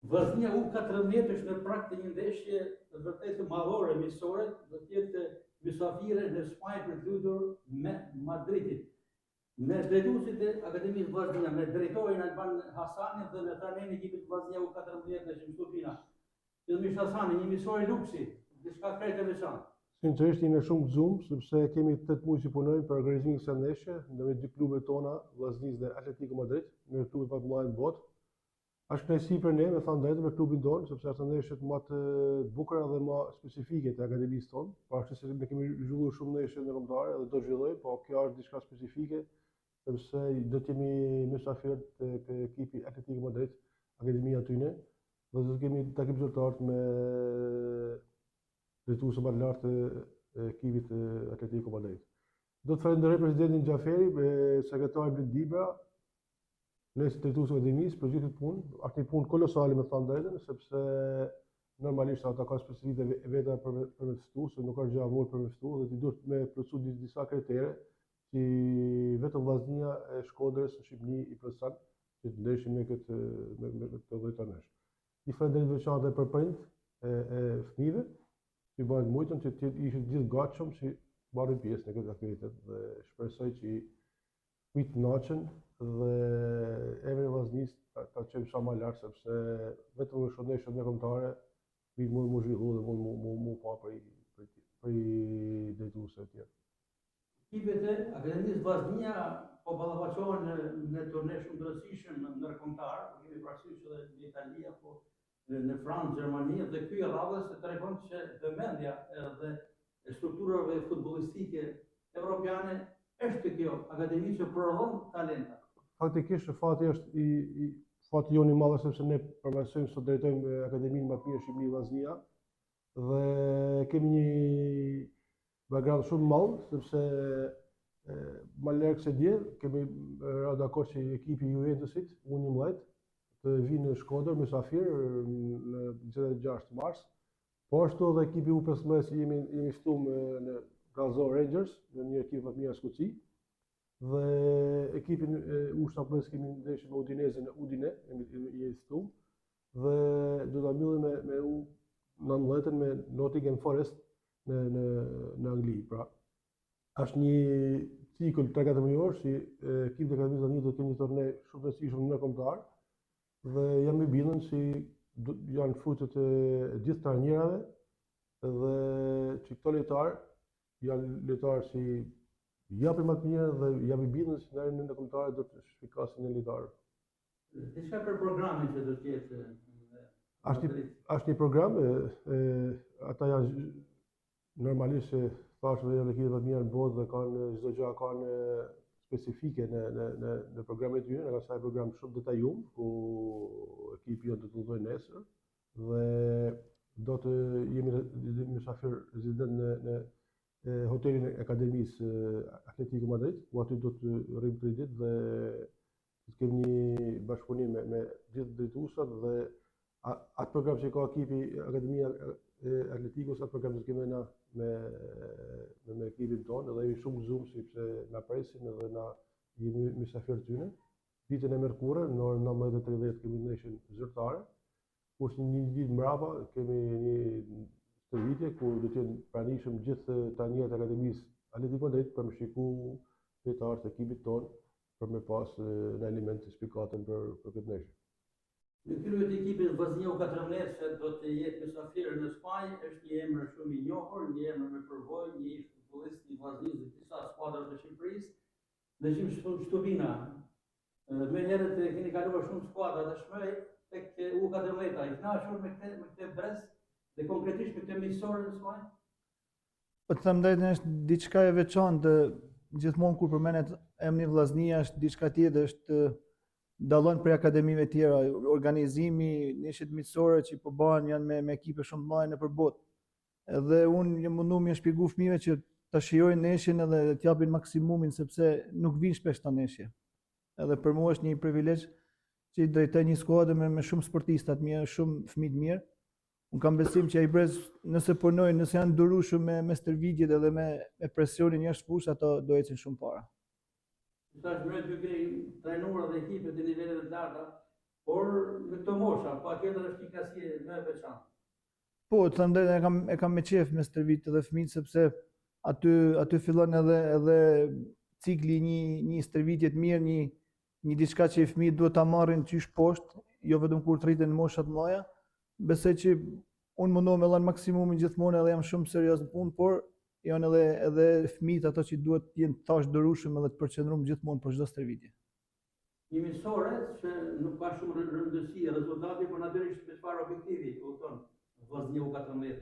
Vllaznia U14 është në prag të një ndeshje të vërtetë madhore miqësore, do të jetë mysafire në Spanjë për të luajtur me Madridin. Me drejtuesit e Akademisë Vllaznia, me drejtorin Alban Hasani dhe me trajnerin e ekipit Vllaznia U14 në Shqipëri. Fillimisht Hasani, një miqësor i luksi, diçka krejt e veçantë. Sinqerisht jemi shumë gëzuar sepse kemi 8 muaj që punojmë për organizimin e kësaj ndeshje ndërmjet dy klubeve tona, Vllaznisë dhe Atletico Madrid, në klubin më të madh në botë. Është kënaqësi për ne, me thënë drejtë, për klubin tonë, sepse është ndeshje më të bukura dhe më specifike të akademisë tonë. Pavarësisht se ne kemi zhvilluar shumë ndeshje ndërkombëtare dhe do zhvillojmë, po kjo është diçka specifike, sepse do të jemi mysafir tek ekipi Atletico Madrid, akademia tyne, dhe do të kemi takim zyrtar me drejtuesi më të lartë të ekipit Atletico Madrid. Do të falenderoj presidentin Xhaferi, sekretarin Blit Dibra, ne si drejtuesi i akademisë për gjithë këtë punë. Është një punë kolosale me thënë drejtën, sepse normalisht ata kanë specialitet e veta për me ftuar, se nuk është gjë e vogël për me ftuar, dhe ti duhet me plotësu disa kritere që vetëm Vllaznia e Shkodrës në Shqipëri i plotëson që të ndeshim me këtë vëjtanesh. I falenderoj veçantë për prind e fëmijëve që bëhen mujtën që të ishin gjithë gatshëm që marrin pjesë në këtë aktivitet dhe shpresoj që fëmijët të kënaqen dhe emri i Vllaznisë ta çojmë sa më lart, sepse vetëm në shëndetshëm ndërkombëtare fëmijët mund të zhvillu dhe mund pa për drejtuesve të tjerë. Ekipet e Akademisë Vllaznia po ballafaqohen në turne shumë të rëndësishëm ndërkombëtar, kemi parasysh edhe në Itali apo në Francë, Gjermani, dhe ky radhës tregon që vëmendja dhe strukturave futbollistike evropiane është kjo akademi që prodhon talenta. Faktikisht fati është fati jonë i madh, sepse ne përmirësojmë sot drejtojmë akademinë më të mirë Shqipëri Vllaznia dhe kemi një background shumë i madh, sepse më larg se dje kemi rënë dakord që ekipi i Juventusit U11 të vinë në Shkodër mysafir në 26 mars. Po ashtu edhe ekipi U15 jemi ftuar në Gazon Rangers, në një ekip më të mirë Skoci. Dhe ekipin U17 kemi ndeshje me Udinese në Udine, jemi ftuar. Dhe do ta mbyllim me U19 me Nottingham Forest në Angli. Pra, është një cikël 3-4 muajor si ekipi i Akademisë Vllaznia do të kenë një turne shumë të rëndësishëm ndërkombëtar. Dhe jam i bindur se janë frutet e gjithë trajnerave dhe që këto lojtarë janë lojtarë që japin më të mirë dhe jam i bindur se në ndërkombëtare do të shpikasin në lojtarë. Diçka për programin që do të jetë? Është një program, ata janë normalisht thashë dhe janë ekipet më të mira në botë dhe kanë çdo gjë kanë specifike në programet e tyre, në kësaj program shumë detajum, ku ekipi jonë do të udhëtojë nesër dhe do të jemi mysafir rezident në hotelin e Akademisë Atletico Madrid, ku aty do të rrim 3 ditë dhe do të kemi një bashkëpunim me gjithë drejtuesat dhe atë program që ka ekipi Akademia e Atleticos, atë program që kemi na me ekipin tonë, dhe jemi shumë gëzuar sepse na presin dhe na jemi mysafir tyne. Ditën e mërkurë në orën 19:30 kemi ndeshjen zyrtare, ku është një ditë mbrapa kemi një stërvitje ku do të jenë pranishëm gjithë trajnerët e Akademisë Atletico Madrid për me shikuar lojtarët e ekipit tonë për me pas në element të spikatën për këtë ndeshje. Në krye të ekipit Vllaznia U14 do të jetë mysafir në Spanjë, është një emër shumë i njohur, një emër me përvojë, një ish futbollist i Vllaznisë dhe disa skuadra të Shqipërisë. Dëshim Shtubina. Më herët keni kaluar shumë skuadra dëshmoj tek U14, i kënaqur me këtë brez dhe konkretisht me këtë miqësor në Spanjë? Po të them drejtën, është diçka e veçantë, gjithmonë kur përmendet emri Vllaznia është diçka tjetër, është dallon prej akademive tjera, organizimi, ndeshjet miqësore që po bëhen janë me ekipe shumë të mëdha nëpër botë. Edhe unë jam munduar më shpjegoj fëmijëve që ta shijojnë ndeshjen edhe të japin maksimumin sepse nuk vijnë shpesh ta ndeshje. Edhe për mua është një privilegj që i drejtoj një skuadër me shumë sportista të mirë, shumë fëmijë të mirë. Unë kam besim që ai brez nëse punojnë, nëse janë durueshëm me stërvitjet edhe me presionin jashtë fushë, ato do ecin shumë para. Tash më duke trajnuar dhe ekipet e nivelet të larta, Por në këtë mosha, patjetër është një klasje më e veçantë. Po, të them drejtën, e kam me qef me stërvit edhe fëmijët sepse aty fillon edhe cikli një stërvitje të mirë, një diçka që i fëmijët duhet ta marrin qysh poshtë, jo vetëm kur të rriten në mosha të mëdha. Besoj që unë mundohem me dhënë maksimumin gjithmonë edhe jam shumë serioz në punë, por janë edhe fëmijët ato që duhet të jenë tash dërueshëm edhe të përqendruar gjithmonë për çdo stërvitje. Një mësore që nuk ka shumë rëndësi rezultati, por natyrisht me çfarë objektivi, kupton, vllaznia U14.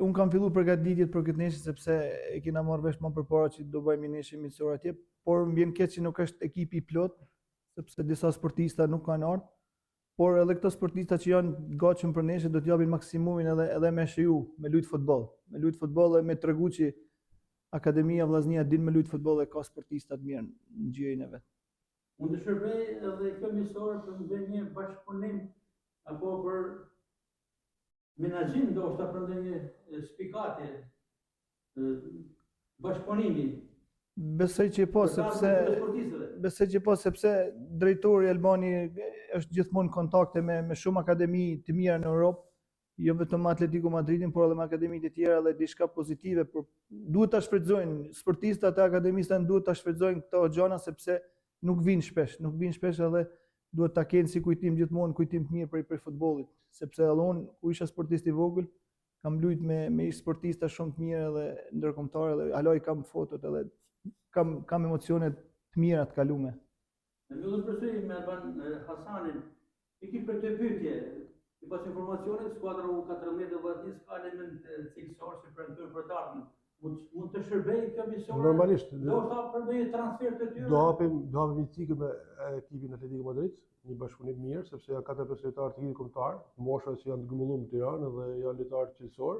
Unë kam filluar përgatitjet për këtë neshje sepse e kena marrë vesh më përpara që do bëjmë një neshje miqësore atje, por më vjen keq që nuk është ekipi i plot, sepse disa sportista nuk kanë ardhur, por edhe këto sportista që janë të gatshëm për neshje do të japin maksimumin edhe me shiju, me lut futboll. Me lut futboll dhe me tregu që Akademia Vllaznia din me lut futboll dhe ka sportista të mirë në gjyrën e vet. Mund të shërbej edhe kjo mësore për të bërë një bashkëpunim apo për menaxhim, ndoshta për ndonjë spikatje, bashkëpunimi. Besoj që po, sepse drejtori Albani është gjithmonë në kontakte me shumë akademi të mira në Europë, jo vetëm me Atletico Madridin, por edhe me akademitë e tjera dhe diçka pozitive, por duhet ta shfrytëzojnë sportistat e akademisë tanë, duhet ta shfrytëzojnë këto gjëra sepse nuk vinë shpesh edhe duhet ta kenë si kujtim gjithmonë, kujtim të mirë për futbollit, sepse edhe unë ku isha sportist i vogël, kam luajt me sportista shumë të mirë edhe ndërkombëtar edhe aloj kam fotot edhe kam emocione të mira të kaluame. Në mbyllën përsëri me Alban Hasanin, pikërisht për këtë pyetje, sipas informacionit, skuadra U14 e Vllaznisë ka element cilësor që premtojnë për të ardhmen. Mund të shërbejë kjo mësore? Normalisht. Ndoshta për ndonjë transfer të tyre? Do hapim një cikël me ekipin Atletico Madrid, një bashkëpunim mirë, sepse janë 4 lojtarë të gjithë kombëtar, mosha që janë të gëmulluar në Tiranë dhe janë lojtarë cilësor,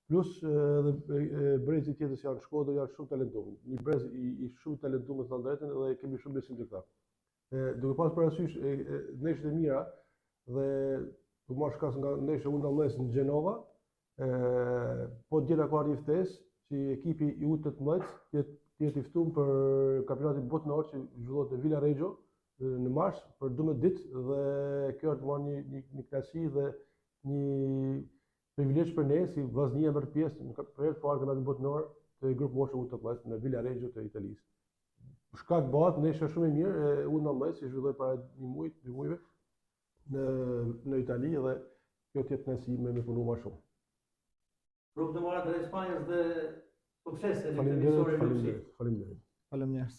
plus edhe brezit tjetër që janë në Shkodër janë shumë talentuar. Një brez i shumë talentuar me thënë drejtën dhe kemi shumë besim te këta. Duke pas parasysh neshjet e mira dhe të marrë shkas nga neshja U19 në Gjenova, po djela ka një ftesë që ekipi i U18 jetë i ftuar për kampionatin botëror që zhvillohet në Villarejo në mars për 12 ditë dhe kjo është marrë një klasi dhe një privilegj për ne si Vllaznia për pjesë në kampionatin botëror të grupit moshë U18 në Villarejo të Italisë. Për shkak bëhet neshja shumë e mirë U19 që zhvillohet para një muaji, 2 muajve në Itali dhe kjo të jetë nësi me punu më shumë. Rrugë të marrë të Spanjës dhe suksese në Faleminderit. Faleminderit.